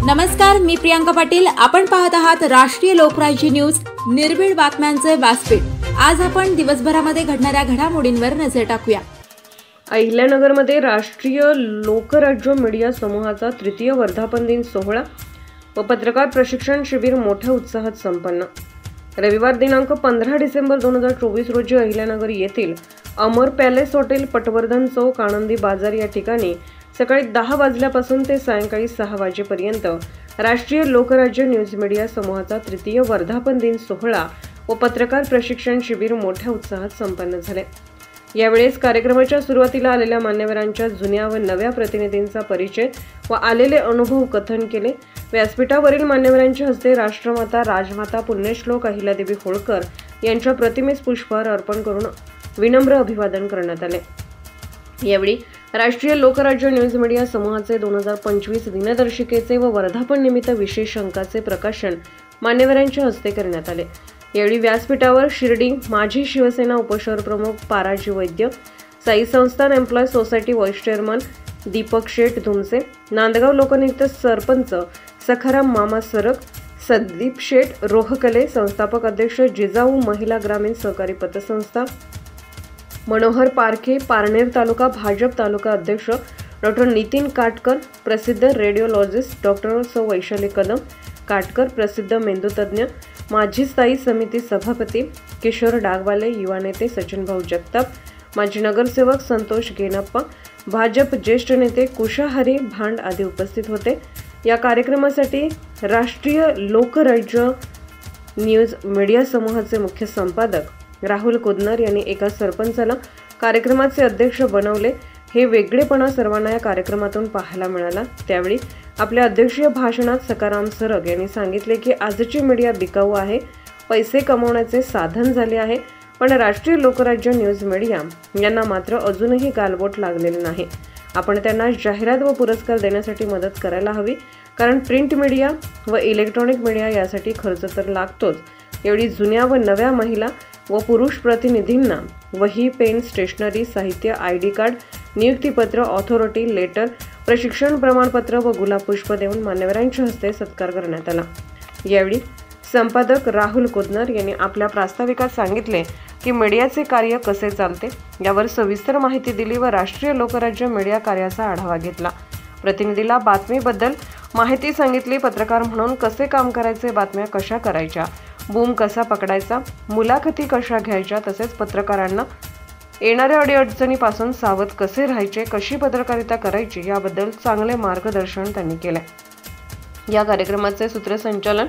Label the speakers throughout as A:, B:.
A: नमस्कार, मी प्रियांका पाटील. आपण पाहत आहात राष्ट्रीय लोकराज्य न्यूज, निर्भीड बातम्यांचे व्यासपीठ. आज आपण दिवसभरामध्ये घडणाऱ्या घडामोडींवर नजर टाकूया.
B: अहिल्यानगरमध्ये राष्ट्रीय लोकराज्य मीडिया समूहाचा तृतीय वर्धापन दिन सोहळा व पत्रकार प्रशिक्षण शिबिर मोठ्या उत्साहात संपन्न. रविवार दिनांक 15 डिसेंबर 2024 रोजी अहिल्यानगर येथील अमर पॅलेस हॉटेल, पटवर्धन चौक, आनंदी बाजार या ठिकाणी सकाळी 10 वाजल्यापासून ते सायंकाळी 6 वाजेपर्यंत राष्ट्रीय लोकराज्य न्यूज मीडिया समूहाचा तृतीय वर्धापन दिन सोहळा व पत्रकार प्रशिक्षण शिबिर मोठ्या उत्साहात संपन्न झाले. यावेळेस कार्यक्रमाच्या सुरुवातीला आलेल्या मान्यवरांच्या जुन्या व नव्या प्रतिनिधींचा परिचय व आलेले अनुभव कथन केले. व्यासपीठावरील मान्यवरांच्या हस्ते राष्ट्रमाता, राजमाता, पुण्यश्लोक अहिल्यादेवी होळकर यांच्या प्रतिमेस पुष्पहार अर्पण करून विनम्र अभिवादन करण्यात आले. यावेळी राष्ट्रीय लोकराज्य न्यूज मीडिया समूहाचे 2025 दिनदर्शिकेचे व वर्धापन निमित्त विशेष अंकाचे प्रकाशन मान्यवरांच्या हस्ते करण्यात आले. यावेळी व्यासपीठावर शिर्डी माजी शिवसेना उपशहर प्रमुख Paraji Vaidya, Sai Sansthan employee society vice chairman Deepak Sheth Dhumse, Nandgaon लोकनियुक्त सरपंच सखाराम मामा सरक, संदीप शेठ रोहकले, संस्थापक अध्यक्ष जिजाऊ महिला ग्रामीण सहकारी पतसंस्था, मनोहर पारखे, पारनेर तालुका भाजप तालुका अध्यक्ष डॉक्टर नितीन काटकर, प्रसिद्ध रेडिओलॉजिस्ट डॉक्टर सौ वैशाली कदम काटकर, प्रसिद्ध मेंदूतज्ञ, माजी स्थायी समिती सभापती किशोर डागवाले, युवा नेते सचिन भाऊ जगताप, माजी नगरसेवक संतोष गेनप्पा, भाजप ज्येष्ठ नेते कुशाहरी भांड आदी उपस्थित होते. या कार्यक्रमासाठी राष्ट्रीय लोकराज्य न्यूज मीडिया समूहाचे मुख्य संपादक राहुल कुदनर यांनी एका सरपंचाला कार्यक्रमाचे अध्यक्ष बनवले. हे वेगळेपणा सर्वांना या कार्यक्रमातून पाहायला मिळाला. त्यावेळी आपल्या अध्यक्षीय भाषणात सखाराम सरक यांनी सांगितले की आजची मीडिया बिकाऊ आहे, पैसे कमवण्याचे साधन झाले आहे, पण राष्ट्रीय लोकराज्य न्यूज मीडिया यांना मात्र अजूनही गालबोट लागलेले नाही. आपण त्यांना जाहिरात व पुरस्कार देण्यासाठी मदत करायला हवी, कारण प्रिंट मीडिया व इलेक्ट्रॉनिक मीडिया यासाठी खर्च तर लागतोच. एवढी जुन्या व नव्या महिला व पुरुष प्रतिनिधींना वही, पेन, स्टेशनरी, साहित्य, ID कार्ड, नियुक्तीपत्र, ऑथॉरिटी लेटर, प्रशिक्षण प्रमाणपत्र व गुलाब पुष्प देऊन मान्यवरांच्या हस्ते सत्कार करण्यात आला. यावेळी संपादक राहुल कुदनर यांनी आपल्या प्रास्ताविकात सांगितले की मीडियाचे कार्य कसे चालते यावर सविस्तर माहिती दिली व राष्ट्रीय लोकराज्य मीडिया कार्याचा आढावा घेतला. प्रतिनिधीला बातमीबद्दल माहिती सांगितली, पत्रकार म्हणून कसे काम करायचे, बातम्या कशा करायच्या, बूम कसा पकडायचा, मुलाखती कशा घ्यायच्या, तसेच पत्रकारांना येणाऱ्या अडीअडचणीपासून सावध कसे राहायचे, कशी पत्रकारिता करायची याबद्दल चांगले मार्गदर्शन त्यांनी केले. या कार्यक्रमाचे सूत्रसंचालन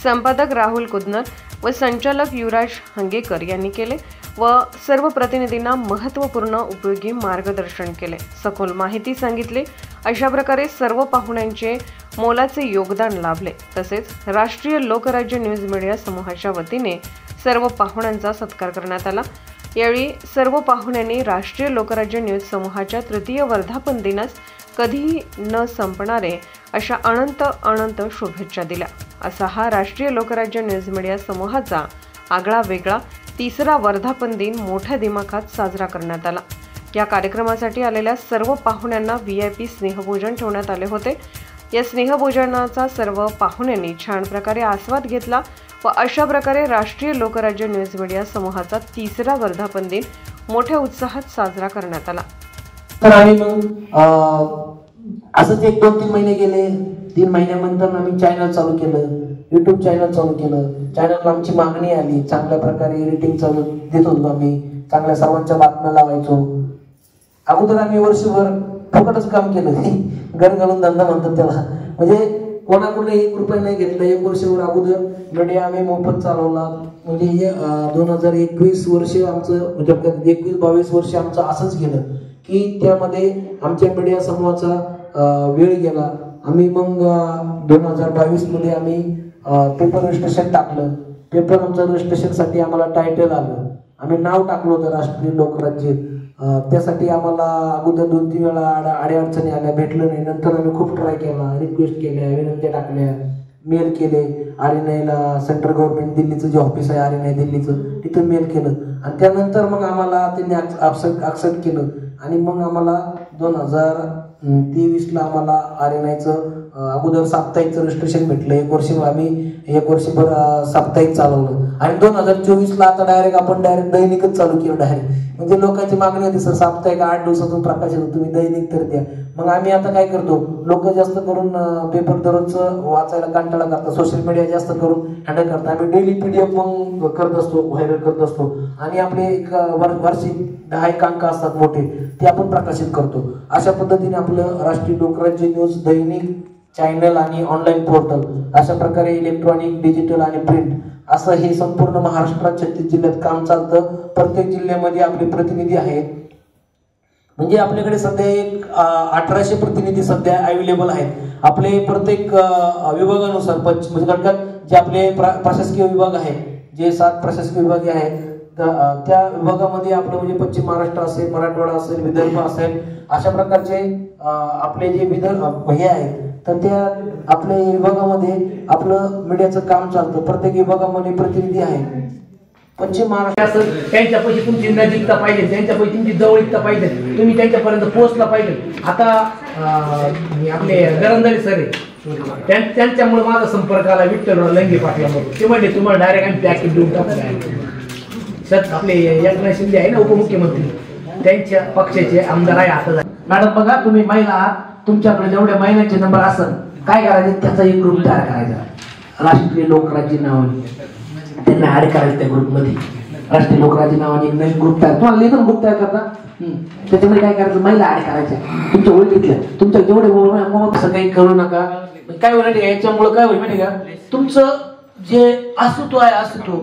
B: संपादक राहुल कुदनर व संचालक युवराज हंगेकर यांनी केले व सर्व प्रतिनिधींना महत्त्वपूर्ण उपयोगी मार्गदर्शन केले, सखोल माहिती सांगितली. अशा प्रकारे सर्व पाहुण्यांचे मोलाचे योगदान लाभले. तसेच राष्ट्रीय लोकराज्य न्यूज मीडिया समूहाच्या वतीने सर्व पाहुण्यांचा सत्कार करण्यात आला. यावेळी सर्व पाहुण्यांनी राष्ट्रीय लोकराज्य न्यूज समूहाच्या तृतीय वर्धापन दिनास कधीही न संपणारे अशा अनंत शुभेच्छा दिल्या. असा हा राष्ट्रीय लोकराज्य न्यूज मीडिया समूहाचा आगळा वेगळा तिसरा वर्धापन दिन मोठ्या दिमाखात साजरा करण्यात आला. या कार्यक्रमासाठी आलेल्या सर्व पाहुण्यांना VIP स्नेहभोजन ठेवण्यात आले होते. या स्नेहभोजनाचा सर्व पाहुण्यांनी छान प्रकारे आस्वाद घेतला व अशा प्रकारे राष्ट्रीय लोकराज्य न्यूज मीडिया समूहाचा तिसरा वर्धापन दिन मोठ्या उत्साहात साजरा करण्यात आला.
C: तर आम्ही मग असंच 1-2-3 महिने गेले. 3 महिन्यानंतर आम्ही चॅनल चालू केलं, YouTube चॅनल चालू केलं. चॅनलला आमची मागणी आली, चांगल्या प्रकारे एडिटिंग चालू देत होतो आम्ही, चांगल्या सर्वांच्या बातम्या लावायचो. अगोदर आम्ही वर्षभर फुकटच काम केलं, घर घालून धंदा म्हणतात त्याला, म्हणजे कोणाकडून 1 रुपया नाही घेतला. 1 वर्षभर अगोदर मीडिया आम्ही मोफत चालवला. म्हणजे 2021 वर्ष आमचं, म्हणजे 21-22 वर्ष आमचं असंच गेलं की त्यामध्ये आमच्या मीडिया समूहाचा वेळ गेला. आम्ही मग 2022 मध्ये आम्ही पेपर रजिस्ट्रेशन टाकलं. पेपर आमचं रजिस्ट्रेशनसाठी आम्हाला टायटल आलं, आम्ही नाव टाकलं होतं राष्ट्रीय लोकराज्य. त्यासाठी आम्हाला अगोदर 2-3 वेळा अडीअडचणी आल्या, भेटलं नाही. नंतर आम्ही खूप ट्राय केला, रिक्वेस्ट केल्या, विनंत्या टाकल्या, मेल केले. RNIला सेंट्रल गव्हर्नमेंट दिल्लीचं जे ऑफिस आहे RNI दिल्लीचं, तिथं मेल केलं आणि त्यानंतर मग आम्हाला त्यांनी ॲक्सेप्ट केलं आणि मग आम्हाला 2000 2023ला आम्हाला आर्यनाचं अगोदर साप्ताहिकचं रजिस्ट्रेशन भेटलं. 1 वर्षभर साप्ताहिक चालवलं आणि 2024ला आता डायरेक्ट दैनिकच चालू केलं डायरेक्ट. म्हणजे लोकांची मागणी होती, सर साप्ताहिक 8 दिवसातून प्रकाशित होतो, तुम्ही दैनिक तर द्या. मग आम्ही आता काय करतो, लोक जास्त करून पेपर दररोजचं वाचायला कंटाळा करतात, सोशल मीडिया जास्त करून हँडल करतात. आम्ही डेली PDF मग करत असतो, व्हायरल करत असतो आणि आपले एक वार्षिक 10 अंक असतात मोठे, ते आपण प्रकाशित करतो. अशा पद्धतीने आपलं राष्ट्रीय लोकराज्य न्यूज दैनिक, चॅनल आणि ऑनलाईन पोर्टल अशा प्रकारे इलेक्ट्रॉनिक, डिजिटल आणि प्रिंट असं हे संपूर्ण महाराष्ट्रात 36 जिल्ह्यात काम चालतं. प्रत्येक जिल्ह्यामध्ये आपले प्रतिनिधी आहेत. म्हणजे आपल्याकडे सध्या एक 1800 प्रतिनिधी सध्या अवेलेबल आहेत. आपले प्रत्येक विभागानुसार म्हणजे घटकात जे आपले प्रशासकीय विभाग आहेत, जे 7 प्रशासकीय विभाग आहेत, त्या विभागामध्ये आपलं म्हणजे पश्चिम महाराष्ट्र असेल, मराठवाडा असेल, विदर्भ असेल, अशा प्रकारचे आपले जे विदर्भ हे आहेत, तर त्या आपल्या विभागामध्ये आपलं मीडियाचं काम चालतं. प्रत्येक विभागामध्ये प्रतिनिधी आहेत. पश्चिम महाराष्ट्र
D: त्यांच्या पैसे तुमची नजीकता पाहिजे, त्यांच्या पैसे तुमची जवळीकता पाहिजे, तुम्ही त्यांच्यापर्यंत पोहोचला पाहिजे. आता आपले गरंदारी सर आहे, त्यांच्यामुळे माझा संपर्क आला विठ्ठलराव लंगे पाटलामध्ये. ते म्हणले तुम्हाला डायरेक्ट आम्ही पॅकेज देऊन टाकतो. आपले एकनाथ शिंदे आहे ना उपमुख्यमंत्री, त्यांच्या पक्षाचे आमदार आहे आता.
C: मॅडम बघा, तुम्ही महिला आहात, तुमच्याकडे जेवढे महिलांचे नंबर असेल काय करायचे, त्याचा एक ग्रुप तयार करायचा राष्ट्रीय लोकराज्य नावाने. त्यांना ऍड करायचं त्या ग्रुपमध्ये. राष्ट्रीय लोकराज्य नावाने एक नवीन ग्रुप तयार, तुम्हाला लेखन ग्रुप तयार करता, त्याच्यामध्ये काय करायचं, महिला ऍड करायच्या तुमच्या ओळखीतल्या. तुमच्या जेवढे असं काही करू नका. काय होईल याच्यामुळे काय होईल माहिती का, तुमचं जे अस्तित्व आहे अस्तित्व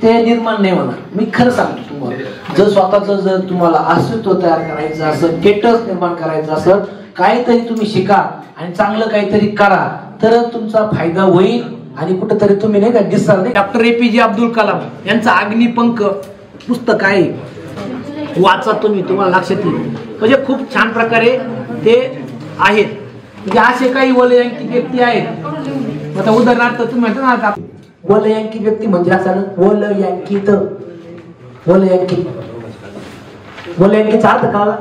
C: ते निर्माण नाही होणार. मी खरं सांगतो तुम्हाला, जर तुम्हाला अस्तित्व तयार करायचं असेल, स्टेटस निर्माण करायचं असेल, काहीतरी तुम्ही शिका आणि चांगलं काहीतरी करा, तर तुमचा फायदा होईल आणि कुठेतरी तुम्ही नाही का दिसाल. नाही डॉक्टर APJ अब्दुल कलाम यांचं अग्निपंख पुस्तक आहे, वाचा तुम्ही, तुम्हाला लक्षात येईल. म्हणजे खूप छान प्रकारे ते आहेत. म्हणजे असे काही वलयांकित व्यक्ती आहेत. आता उदाहरणार्थ तुम्ही म्हणता ना, आता वलयांकित व्यक्ती म्हणजे असं वलयांकित अर्थ कळला.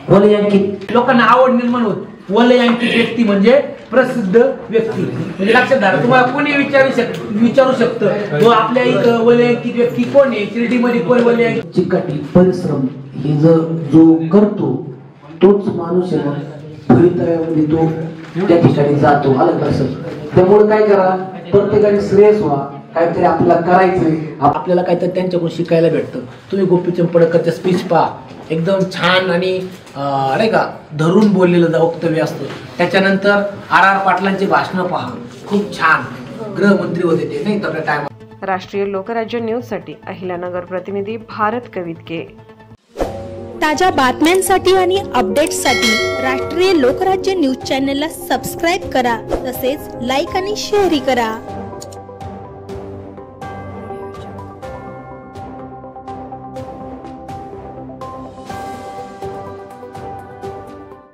C: वलयांकित
D: लोकांना आवड निर्माण होत. वलयांकित व्यक्ती म्हणजे प्रसिद्ध व्यक्ती. म्हणजे लक्षात धरा, तुम्हाला कोणी विचारू शकतं तो आपल्या एक वलयांकित व्यक्ती कोण आहे, शिर्डीमध्ये कोण वलयांकित.
C: चिकाटी परिश्रम हे जो करतो तोच माणूस आहे, भवितव्यामध्ये तो त्या ठिकाणी जातो. अलग असं. त्यामुळे काय करा, प्रत्येकाने श्रेयस व्हा, काहीतरी आपल्याला करायचंय,
D: आपल्याला काहीतरी त्यांच्याकडून शिकायला भेटतं. तुम्ही गोपीचंद पडळकरच्या स्पीच पहा, एकदम छान आणि नाही का धरून बोललेलं वक्तव्य असतं. त्याच्यानंतर RR पाटलांची भाषणं पहा, खूप छान. गृहमंत्री होते ते नाही तर टाइम.
B: राष्ट्रीय लोकराज्य न्यूजसाठी अहिल्यानगर प्रतिनिधी भारत कवितके.
E: ताज्या बातम्यांसाठी आणि अपडेट्ससाठी राष्ट्रीय लोकराज्य न्यूज चॅनलला सबस्क्राईब करा, तसेच लाईक आणि शेअरही करा.